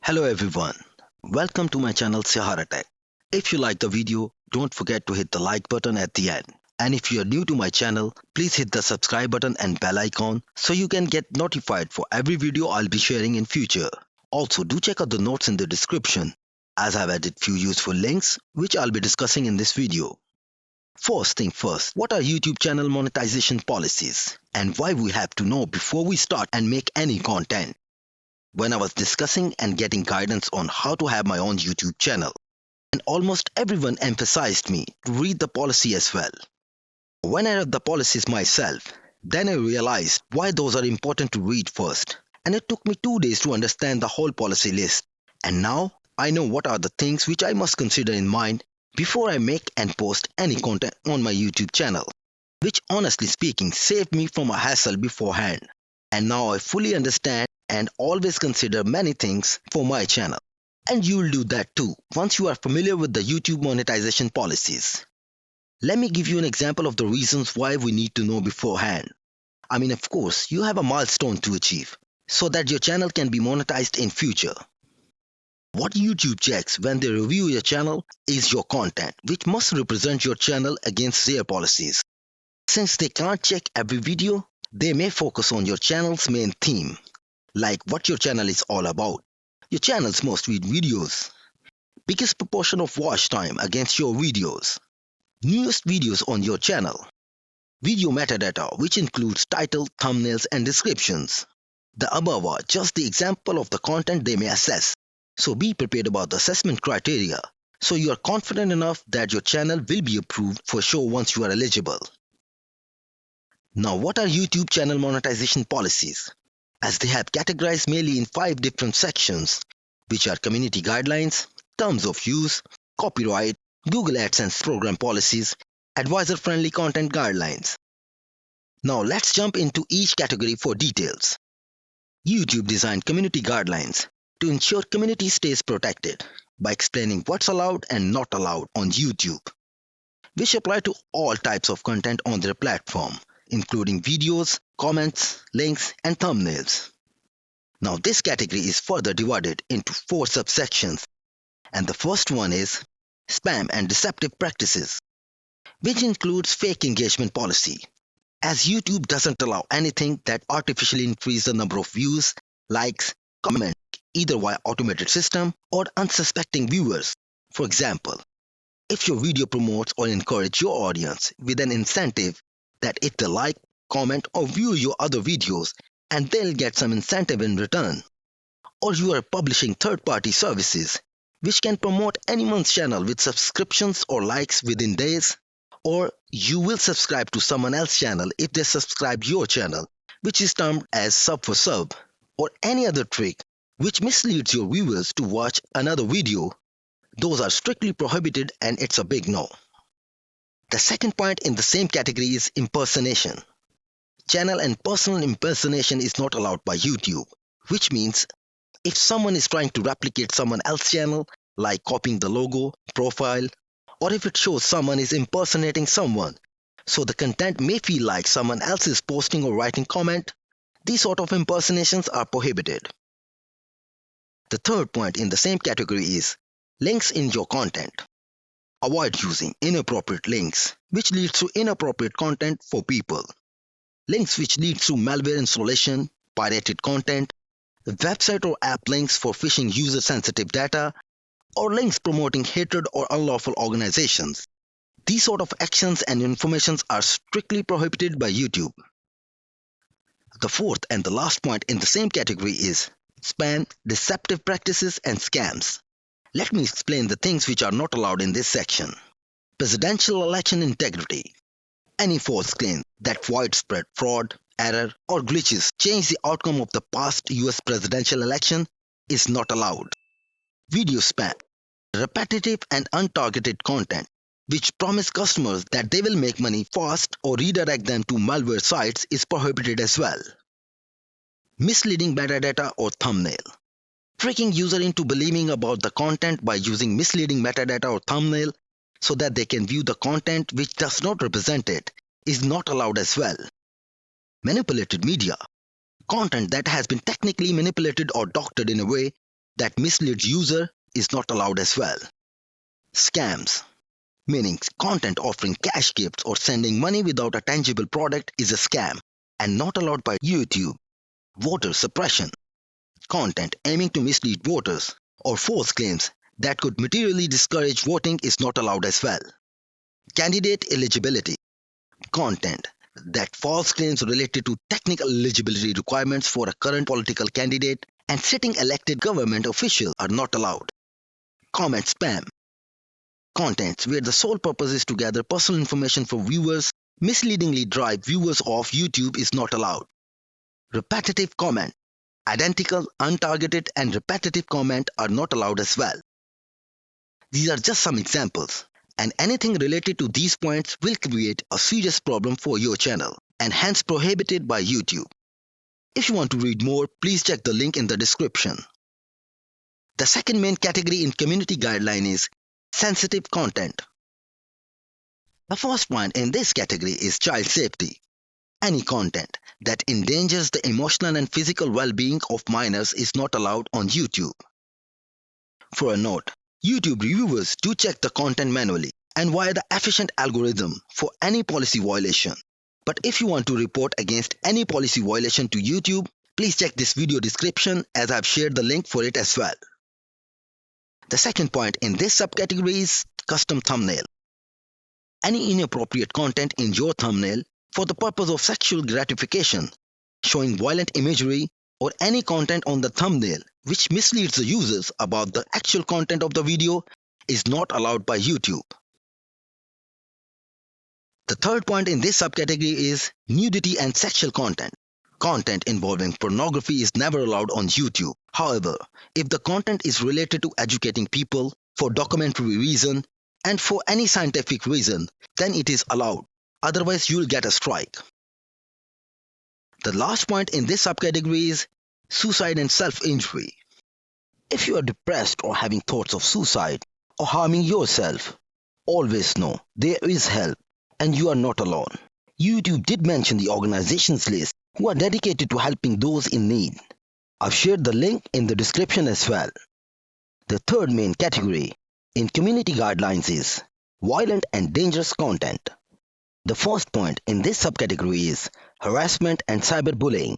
Hello everyone, welcome to my channel Sihara Tech. If you like the video, don't forget to hit the like button at the end. And if you are new to my channel, please hit the subscribe button and bell icon so you can get notified for every video I'll be sharing in future. Also, do check out the notes in the description as I've added few useful links which I'll be discussing in this video. First thing first, what are YouTube channel monetization policies and why we have to know before we start and make any content? When I was discussing and getting guidance on how to have my own YouTube channel, and almost everyone emphasized me to read the policy as well. When I read the policies myself, then I realized why those are important to read first, and it took me 2 days to understand the whole policy list. And now I know what are the things which I must consider in mind before I make and post any content on my YouTube channel, which honestly speaking saved me from a hassle beforehand. And now I fully understand and always consider many things for my channel. And you'll do that too once you are familiar with the YouTube monetization policies. Let me give you an example of the reasons why we need to know beforehand. Of course, you have a milestone to achieve so that your channel can be monetized in future. What YouTube checks when they review your channel is your content, which must represent your channel against their policies. Since they can't check every video, they may focus on your channel's main theme, like what your channel is all about, your channel's most viewed videos, biggest proportion of watch time against your videos, newest videos on your channel, video metadata which includes title, thumbnails and descriptions. The above are just the example of the content they may assess. So be prepared about the assessment criteria so you are confident enough that your channel will be approved for sure once you are eligible. Now, what are YouTube channel monetization policies? As they have categorized mainly in 5 different sections, which are community guidelines, terms of use, copyright, Google AdSense Program policies, advertiser-friendly content guidelines. Now let's jump into each category for details. YouTube designed community guidelines to ensure community stays protected by explaining what's allowed and not allowed on YouTube, which apply to all types of content on their platform, including videos, comments, links, and thumbnails. Now this category is further divided into 4 subsections, and the first one is spam and deceptive practices, which includes fake engagement policy, as YouTube doesn't allow anything that artificially increases the number of views, likes, comments, either via automated system or unsuspecting viewers. For example, if your video promotes or encourages your audience with an incentive that if they like, comment or view your other videos and they'll get some incentive in return. Or you are publishing third-party services which can promote anyone's channel with subscriptions or likes within days. Or you will subscribe to someone else's channel if they subscribe your channel, which is termed as sub for sub. Or any other trick which misleads your viewers to watch another video. Those are strictly prohibited and it's a big no. The second point in the same category is impersonation. Channel and personal impersonation is not allowed by YouTube, which means if someone is trying to replicate someone else's channel, like copying the logo, profile, or if it shows someone is impersonating someone, so the content may feel like someone else is posting or writing comment, these sort of impersonations are prohibited. The third point in the same category is links in your content. Avoid using inappropriate links, which leads to inappropriate content for people. Links which lead to malware installation, pirated content, website or app links for phishing user-sensitive data, or links promoting hatred or unlawful organizations. These sort of actions and informations are strictly prohibited by YouTube. The fourth and the last point in the same category is spam, deceptive practices and scams. Let me explain the things which are not allowed in this section. Presidential election integrity. Any false claim that widespread fraud, error, or glitches change the outcome of the past US presidential election is not allowed. Video spam. Repetitive and untargeted content which promise customers that they will make money fast or redirect them to malware sites is prohibited as well. Misleading metadata or thumbnail. Tricking user into believing about the content by using misleading metadata or thumbnail so that they can view the content which does not represent it is not allowed as well. Manipulated media. Content that has been technically manipulated or doctored in a way that misleads user is not allowed as well. Scams, meaning content offering cash gifts or sending money without a tangible product, is a scam and not allowed by YouTube. Voter suppression, content aiming to mislead voters or false claims that could materially discourage voting is not allowed as well. Candidate eligibility, content that false claims related to technical eligibility requirements for a current political candidate and sitting elected government official are not allowed. Comment spam, contents where the sole purpose is to gather personal information for viewers, misleadingly drive viewers off YouTube is not allowed. Repetitive comment, identical, untargeted and repetitive comment are not allowed as well. These are just some examples, and anything related to these points will create a serious problem for your channel and hence prohibited by YouTube. If you want to read more, please check the link in the description. The second main category in community guideline is sensitive content. The first point in this category is child safety. Any content that endangers the emotional and physical well-being of minors is not allowed on YouTube. For a note, YouTube reviewers do check the content manually and via the efficient algorithm for any policy violation. But if you want to report against any policy violation to YouTube, please check this video description as I've shared the link for it as well. The second point in this subcategory is custom thumbnail. Any inappropriate content in your thumbnail for the purpose of sexual gratification, showing violent imagery, or any content on the thumbnail which misleads the users about the actual content of the video is not allowed by YouTube. The third point in this subcategory is nudity and sexual content. Content involving pornography is never allowed on YouTube. However, if the content is related to educating people for documentary reason and for any scientific reason, then it is allowed. Otherwise, you'll get a strike. The last point in this subcategory is suicide and self-injury. If you are depressed or having thoughts of suicide or harming yourself, always know there is help and you are not alone. YouTube did mention the organizations list who are dedicated to helping those in need. I've shared the link in the description as well. The third main category in community guidelines is violent and dangerous content. The first point in this subcategory is harassment and cyberbullying.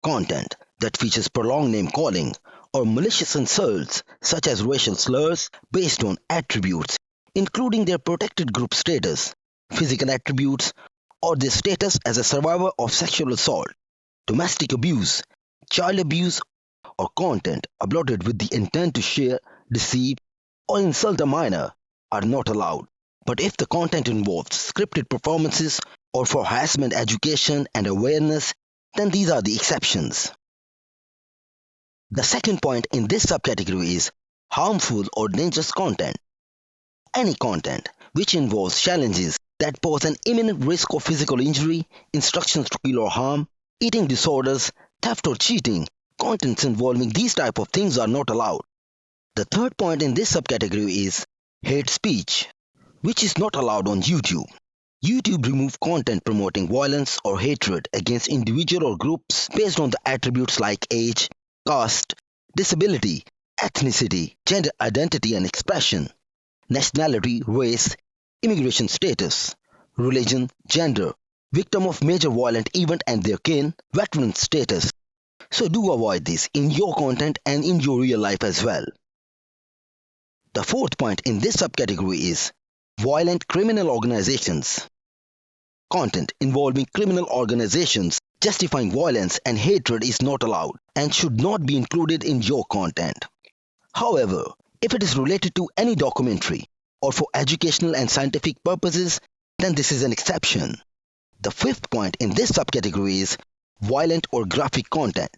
Content that features prolonged name calling or malicious insults such as racial slurs based on attributes including their protected group status, physical attributes, or their status as a survivor of sexual assault, domestic abuse, child abuse, or content uploaded with the intent to share, deceive, or insult a minor are not allowed. But if the content involves scripted performances or for harassment education and awareness, then these are the exceptions. The second point in this subcategory is harmful or dangerous content. Any content which involves challenges that pose an imminent risk of physical injury, instructions to kill or harm, eating disorders, theft or cheating, contents involving these type of things are not allowed. The third point in this subcategory is hate speech, which is not allowed on YouTube. YouTube removed content promoting violence or hatred against individual or groups based on the attributes like age, caste, disability, ethnicity, gender identity and expression, nationality, race, immigration status, religion, gender, victim of major violent event and their kin, veteran status. So do avoid this in your content and in your real life as well. The fourth point in this subcategory is violent criminal organizations. Content involving criminal organizations justifying violence and hatred is not allowed and should not be included in your content. However, if it is related to any documentary or for educational and scientific purposes, then this is an exception. The fifth point in this subcategory is violent or graphic content.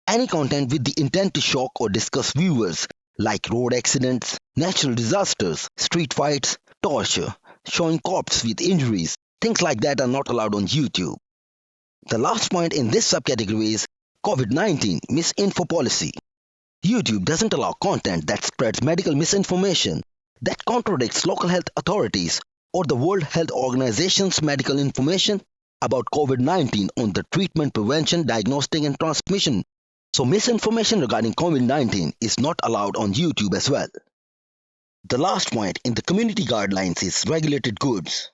Any content with the intent to shock or disgust viewers like road accidents, natural disasters, street fights, torture, showing corpses with injuries, things like that are not allowed on YouTube. The last point in this subcategory is COVID-19 misinfo policy. YouTube doesn't allow content that spreads medical misinformation, that contradicts local health authorities or the World Health Organization's medical information about COVID-19 on the treatment, prevention, diagnostic and transmission So misinformation regarding COVID-19 is not allowed on YouTube as well. The last point in the community guidelines is regulated goods.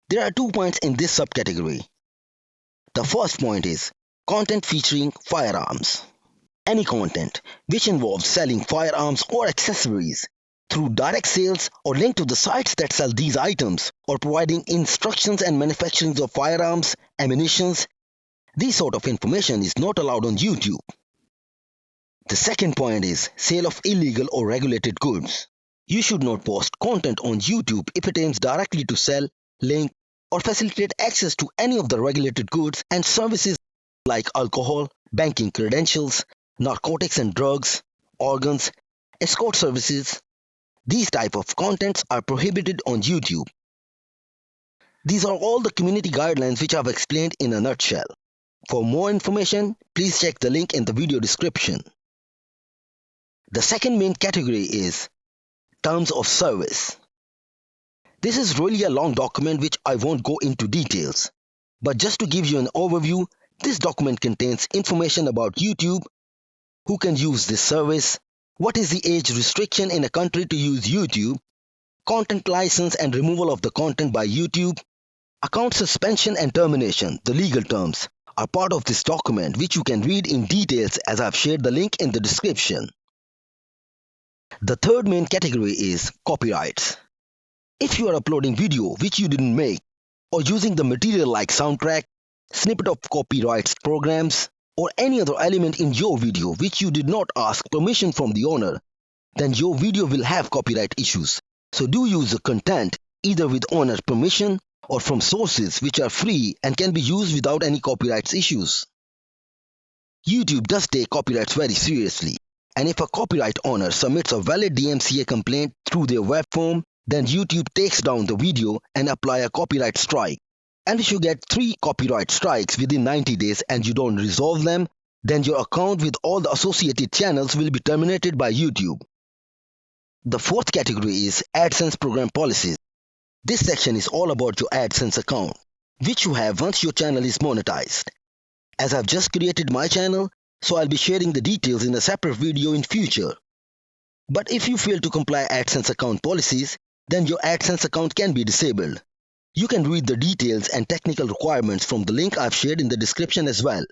There are 2 points in this subcategory. The first point is content featuring firearms. Any content which involves selling firearms or accessories through direct sales or linked to the sites that sell these items or providing instructions and manufacturing of firearms, ammunitions, this sort of information is not allowed on YouTube. The second point is sale of illegal or regulated goods. You should not post content on YouTube if it aims directly to sell, link, or facilitate access to any of the regulated goods and services like alcohol, banking credentials, narcotics and drugs, organs, escort services. These type of contents are prohibited on YouTube. These are all the community guidelines which I've explained in a nutshell. For more information, please check the link in the video description. The second main category is terms of service. This is really a long document which I won't go into details. But just to give you an overview, this document contains information about YouTube, who can use this service, what is the age restriction in a country to use YouTube, content license and removal of the content by YouTube, account suspension and termination, the legal terms, are part of this document which you can read in details as I've shared the link in the description. The third main category is copyrights. If you are uploading video which you didn't make or using the material like soundtrack, snippet of copyrights programs or any other element in your video which you did not ask permission from the owner, then your video will have copyright issues. So do use the content either with owner's permission or from sources which are free and can be used without any copyrights issues. YouTube does take copyrights very seriously, and if a copyright owner submits a valid DMCA complaint through their web form, then YouTube takes down the video and apply a copyright strike. And if you get 3 copyright strikes within 90 days and you don't resolve them, then your account with all the associated channels will be terminated by YouTube. The fourth category is AdSense Program policies. This section is all about your AdSense account, which you have once your channel is monetized. As I've just created my channel, so I'll be sharing the details in a separate video in future. But if you fail to comply AdSense account policies, then your AdSense account can be disabled. You can read the details and technical requirements from the link I've shared in the description as well.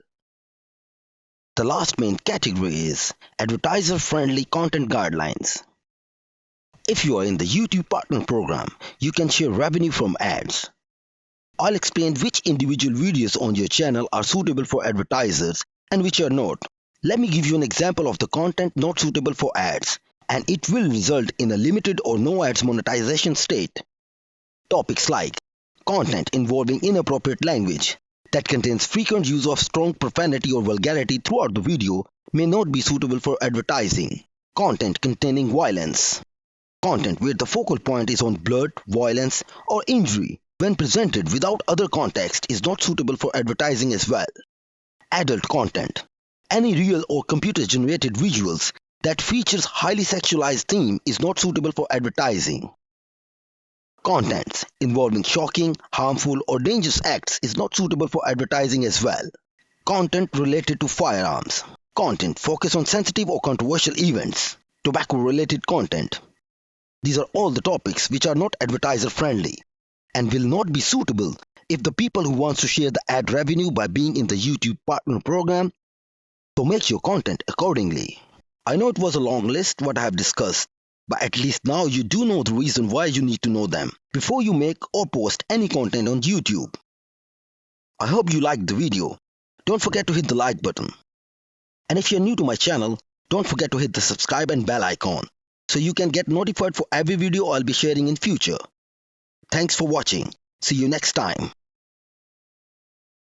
The last main category is Advertiser-friendly content guidelines. If you are in the YouTube Partner Program, you can share revenue from ads. I'll explain which individual videos on your channel are suitable for advertisers and which are not. Let me give you an example of the content not suitable for ads, and it will result in a limited or no ads monetization state. Topics like content involving inappropriate language that contains frequent use of strong profanity or vulgarity throughout the video may not be suitable for advertising. Content containing violence. Content where the focal point is on blood, violence, or injury when presented without other context is not suitable for advertising as well. Adult content. Any real or computer-generated visuals that features highly sexualized theme is not suitable for advertising. Contents involving shocking, harmful, or dangerous acts is not suitable for advertising as well. Content related to firearms. Content focused on sensitive or controversial events. Tobacco-related content. These are all the topics which are not advertiser-friendly and will not be suitable if the people who want to share the ad revenue by being in the YouTube Partner Program. So make your content accordingly. I know it was a long list what I have discussed, but at least now you do know the reason why you need to know them before you make or post any content on YouTube. I hope you liked the video. Don't forget to hit the like button. And if you're new to my channel, don't forget to hit the subscribe and bell icon so you can get notified for every video I'll be sharing in future. Thanks for watching. See you next time.